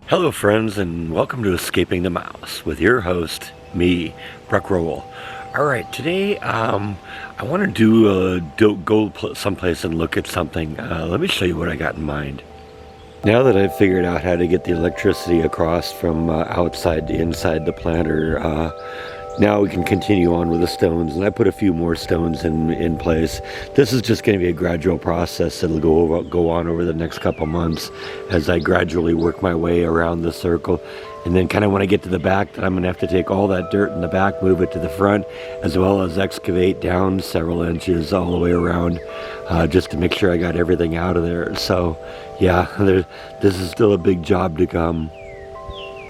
Hello, friends, and welcome to Escaping the Mouse with your host, me, Bruck Rowell. All right, today I want to go someplace and look at something. Let me show you what I got in mind. Now that I've figured out how to get the electricity across from outside to inside the planter, now we can continue on with the stones, and I put a few more stones in place. This is just going to be a gradual process that'll go on over the next couple months as I gradually work my way around the circle. And then kind of when I get to the back, that I'm going to have to take all that dirt in the back, move it to the front, as well as excavate down several inches all the way around, just to make sure I got everything out of there. So yeah, this is still a big job to come.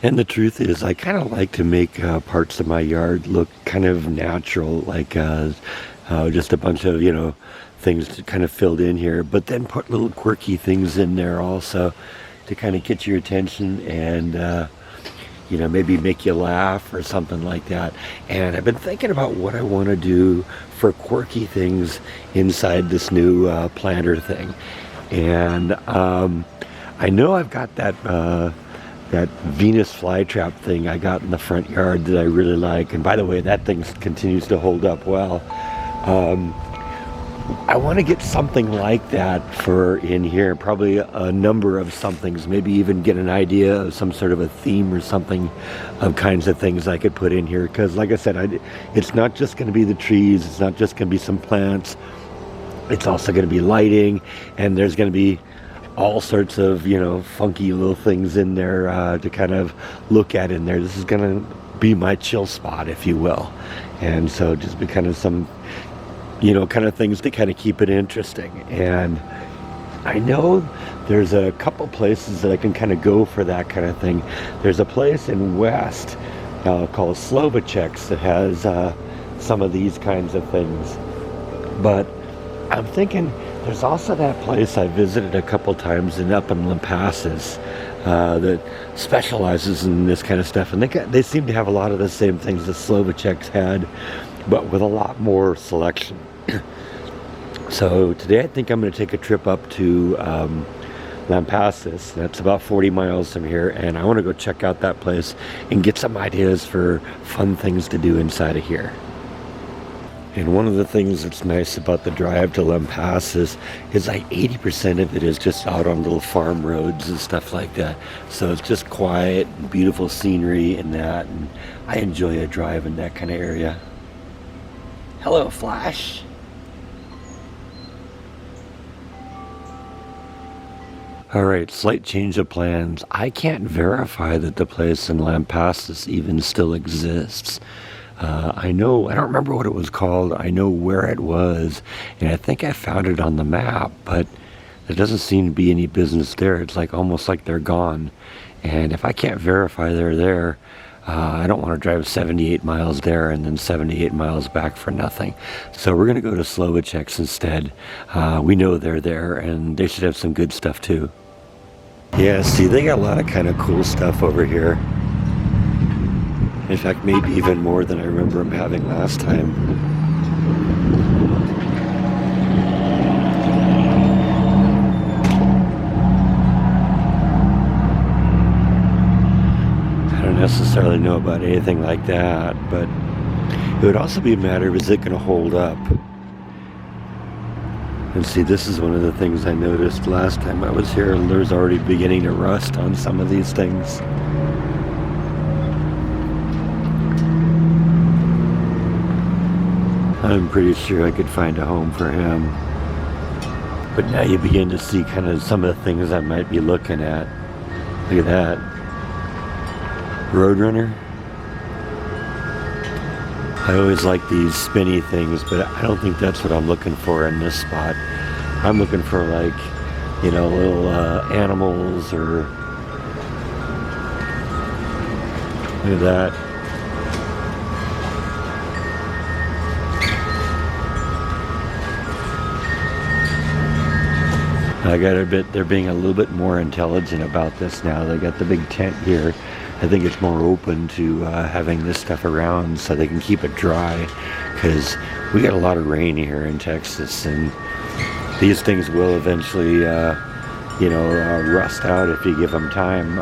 And the truth is, I kind of like to make parts of my yard look kind of natural, like just a bunch of, things kind of filled in here, but then put little quirky things in there also to kind of get your attention and, maybe make you laugh or something like that. And I've been thinking about what I want to do for quirky things inside this new planter thing. And I know I've got that Venus flytrap thing I got in the front yard that I really like. And by the way, that thing continues to hold up well. I want to get something like that for in here, probably a number of somethings, maybe even get an idea of some sort of a theme or something of kinds of things I could put in here. Because like I said, it's not just going to be the trees, it's not just going to be some plants, it's also going to be lighting, and there's going to be all sorts of, funky little things in there to kind of look at in there. This is going to be my chill spot, if you will. And so just be kind of some, kind of things to kind of keep it interesting. And I know there's a couple places that I can kind of go for that kind of thing. There's a place in West called Slovacek's that has some of these kinds of things. But I'm thinking there's also that place I visited a couple times up in Lampasas that specializes in this kind of stuff, and they seem to have a lot of the same things that Slovacek's had, but with a lot more selection. So today I think I'm going to take a trip up to Lampasas. That's about 40 miles from here, and I want to go check out that place and get some ideas for fun things to do inside of here. And one of the things that's nice about the drive to Lampasas is like 80% of it is just out on little farm roads and stuff like that. So it's just quiet, beautiful scenery and that. And I enjoy a drive in that kind of area. Hello, Flash. All right, slight change of plans. I can't verify that the place in Lampasas even still exists. I don't remember what it was called. I know where it was, and I think I found it on the map, but there doesn't seem to be any business there. It's like almost like they're gone. And if I can't verify they're there, I don't want to drive 78 miles there and then 78 miles back for nothing. So we're going to go to Slovacek's instead. We know they're there, and they should have some good stuff too. Yeah, see, they got a lot of kind of cool stuff over here. In fact, maybe even more than I remember them having last time. I don't necessarily know about anything like that, but it would also be a matter of, is it going to hold up? And see, this is one of the things I noticed last time I was here. There's already beginning to rust on some of these things. I'm pretty sure I could find a home for him. But now you begin to see kind of some of the things I might be looking at. Look at that. Roadrunner. I always like these spinny things, but I don't think that's what I'm looking for in this spot. I'm looking for like, little animals or... Look at that. They're being a little bit more intelligent about this now. They got the big tent here. I think it's more open to having this stuff around so they can keep it dry, because we got a lot of rain here in Texas, and these things will eventually, rust out if you give them time.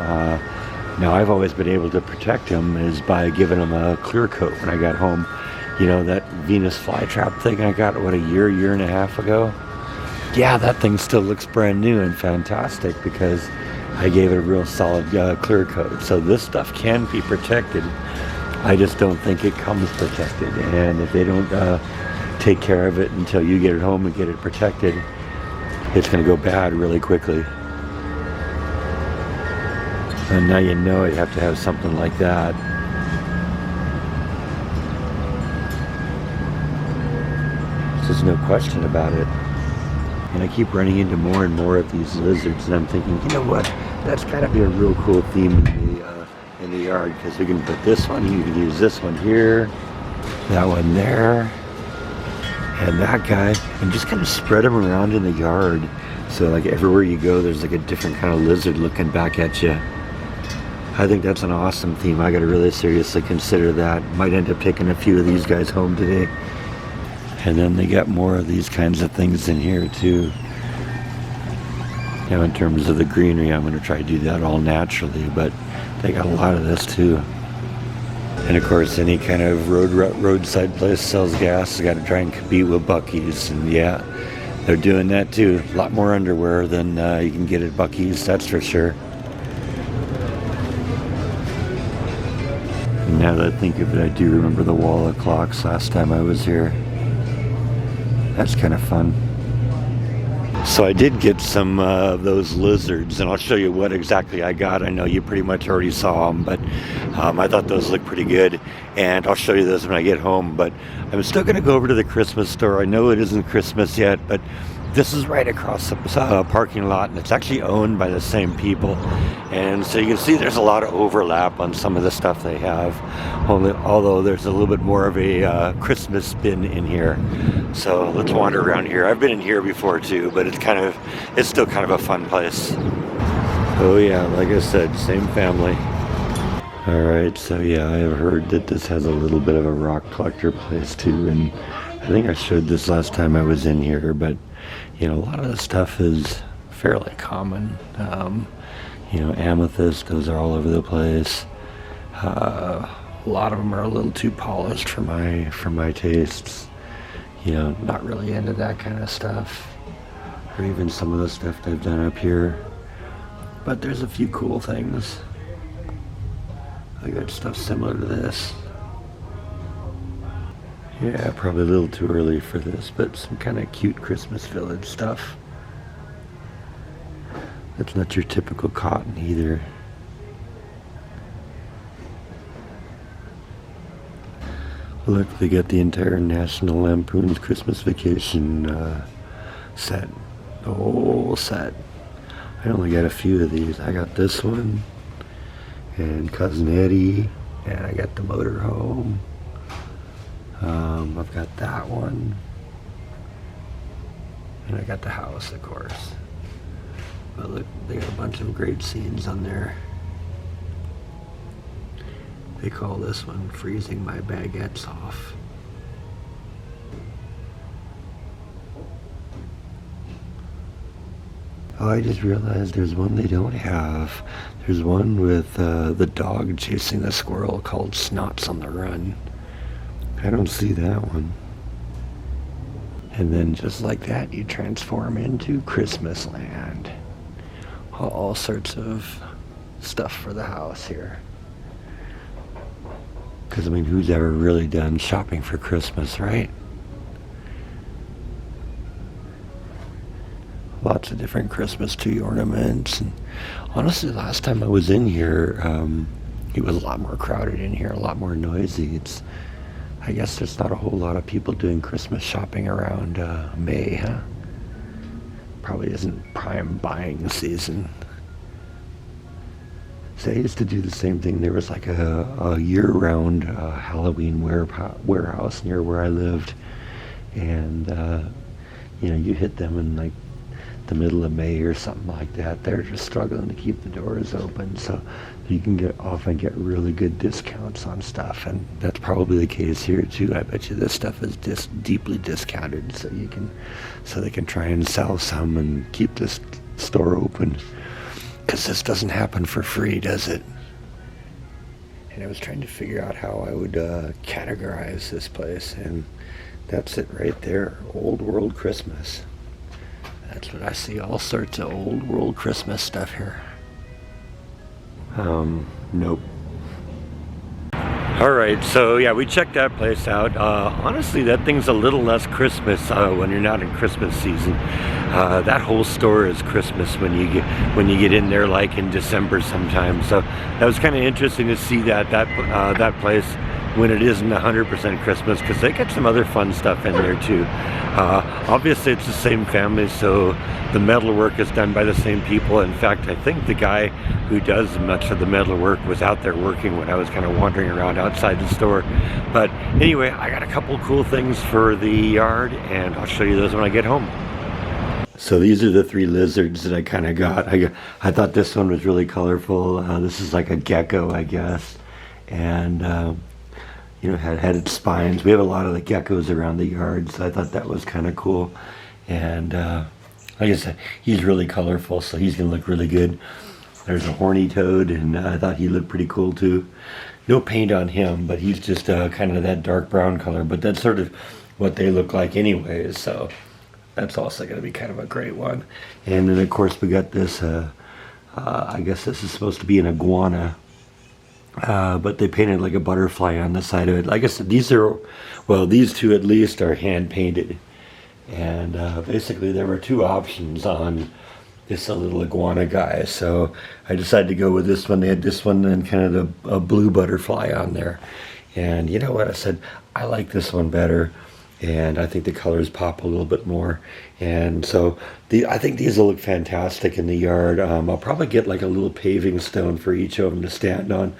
Now, I've always been able to protect them is by giving them a clear coat when I got home. You know, that Venus flytrap thing I got, what, a year and a half ago? Yeah, that thing still looks brand new and fantastic because I gave it a real solid clear coat. So this stuff can be protected. I just don't think it comes protected. And if they don't take care of it until you get it home and get it protected, it's going to go bad really quickly. And now you know you have to have something like that. There's no question about it. And I keep running into more and more of these lizards, and I'm thinking, you know what? That's got to be a real cool theme in the yard, because we can put this one, you can use this one here, that one there, and that guy, and just kind of spread them around in the yard. So like everywhere you go, there's like a different kind of lizard looking back at you. I think that's an awesome theme. I got to really seriously consider that. Might end up taking a few of these guys home today. And then they got more of these kinds of things in here too. You know, in terms of the greenery, I'm going to try to do that all naturally, but they got a lot of this too. And of course, any kind of roadside place sells gas. They got to try and compete with Buc-ee's, and yeah, they're doing that too. A lot more underwear than you can get at Buc-ee's, that's for sure. And now that I think of it, I do remember the wall of clocks last time I was here. That's kind of fun. So I did get some of those lizards, and I'll show you what exactly I got. I know you pretty much already saw them, but I thought those looked pretty good, and I'll show you those when I get home. But I'm still going to go over to the Christmas store. I know it isn't Christmas yet, but this is right across the parking lot, and it's actually owned by the same people. And so you can see there's a lot of overlap on some of the stuff they have, although there's a little bit more of a Christmas spin in here. So let's wander around here. I've been in here before too, but it's still kind of a fun place. Oh yeah, like I said, same family. Alright, so yeah, I've heard that this has a little bit of a rock collector place too, and I think I showed this last time I was in here, but you know, a lot of the stuff is fairly common. You know, amethyst, those are all over the place. A lot of them are a little too polished for my tastes. You know, not really into that kind of stuff, or even some of the stuff they've done up here. But there's a few cool things. I got stuff similar to this. Yeah, probably a little too early for this, but some kind of cute Christmas village stuff. That's not your typical cotton either. Look, they got the entire National Lampoon's Christmas Vacation set. The whole set. I only got a few of these. I got this one, and Cousin Eddie, and I got the motorhome. I've got that one, and I got the house, of course. But look, they got a bunch of great scenes on there. They call this one Freezing My Baguettes Off. Oh, I just realized there's one they don't have. There's one with the dog chasing the squirrel called Snots on the Run. I don't see that one. And then just like that, you transform into Christmas Land. All sorts of stuff for the house here. Because, I mean, who's ever really done shopping for Christmas, right? Lots of different Christmas tree ornaments. And honestly, last time I was in here, it was a lot more crowded in here, a lot more noisy. I guess there's not a whole lot of people doing Christmas shopping around May, huh? Probably isn't prime buying season. So I used to do the same thing. There was like a year-round Halloween warehouse near where I lived, and you know, you hit them in like the middle of May or something like that. They're just struggling to keep the doors open, so you can often get really good discounts on stuff, and that's probably the case here too. I bet you this stuff is just deeply discounted, so they can try and sell some and keep this store open. Because this doesn't happen for free, does it? and I was trying to figure out how I would categorize this place, and that's it right there. Old World Christmas. That's what I see. All sorts of Old World Christmas stuff here. Nope. Alright, so yeah, we checked that place out. Honestly, that thing's a little less Christmas when you're not in Christmas season. That whole store is Christmas when you get in there, like in December sometime. So that was kind of interesting to see that place when it isn't 100% Christmas, because they got some other fun stuff in there too. Obviously it's the same family, so the metalwork is done by the same people. In fact, I think the guy who does much of the metalwork was out there working when I was kind of wandering around outside the store. But anyway, I got a couple cool things for the yard, and I'll show you those when I get home. So these are the 3 lizards that I kind of got. I thought this one was really colorful. This is like a gecko, I guess. And you know, had its spines. We have a lot of the geckos around the yard, so I thought that was kind of cool. And like I said, he's really colorful, so he's gonna look really good. There's a horny toad, and I thought he looked pretty cool too. No paint on him, but he's just kind of that dark brown color, but that's sort of what they look like anyways, so that's also gonna be kind of a great one. And then of course we got this, I guess this is supposed to be an iguana. But they painted like a butterfly on the side of it. Like I said, these 2 at least are hand painted. And basically there were 2 options on this little iguana guy. So I decided to go with this one. They had this one and kind of a blue butterfly on there. And you know what? I said, I like this one better. And I think the colors pop a little bit more. And so I think these will look fantastic in the yard. I'll probably get like a little paving stone for each of them to stand on,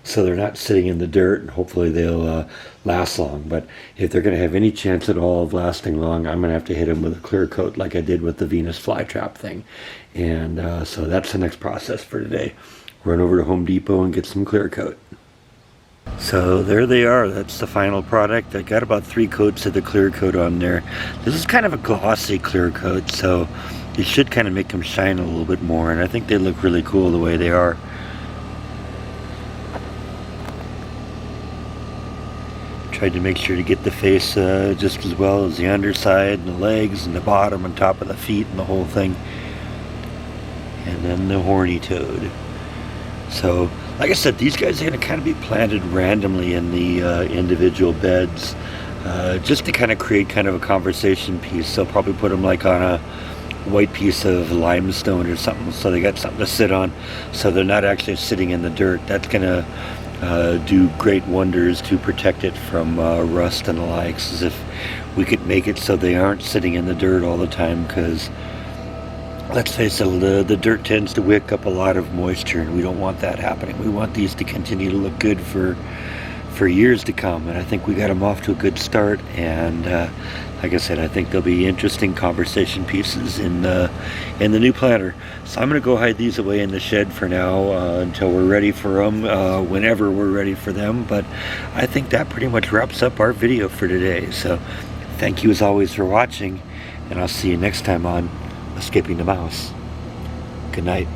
so they're not sitting in the dirt, and hopefully they'll last long. But if they're going to have any chance at all of lasting long, I'm going to have to hit them with a clear coat like I did with the Venus flytrap thing. And so that's the next process for today. Run over to Home Depot and get some clear coat. So there they are. That's the final product. I got about 3 coats of the clear coat on there. This is kind of a glossy clear coat, so it should kind of make them shine a little bit more, and I think they look really cool the way they are. Tried to make sure to get the face just as well as the underside and the legs and the bottom and top of the feet and the whole thing. And then the horny toad. So like I said, these guys are going to kind of be planted randomly in the individual beds, just to kind of create kind of a conversation piece. So probably put them like on a white piece of limestone or something, so they got something to sit on, so they're not actually sitting in the dirt. That's going to do great wonders to protect it from rust and the likes, as if we could make it so they aren't sitting in the dirt all the time, because let's face it, the dirt tends to wick up a lot of moisture, and we don't want that happening. We want these to continue to look good for years to come, and I think we got them off to a good start. And like I said, I think there'll be interesting conversation pieces in the new planter. So I'm going to go hide these away in the shed for now until we're ready for them, whenever we're ready for them. But I think that pretty much wraps up our video for today. So thank you as always for watching, and I'll see you next time on Escaping the Mouse. Good night.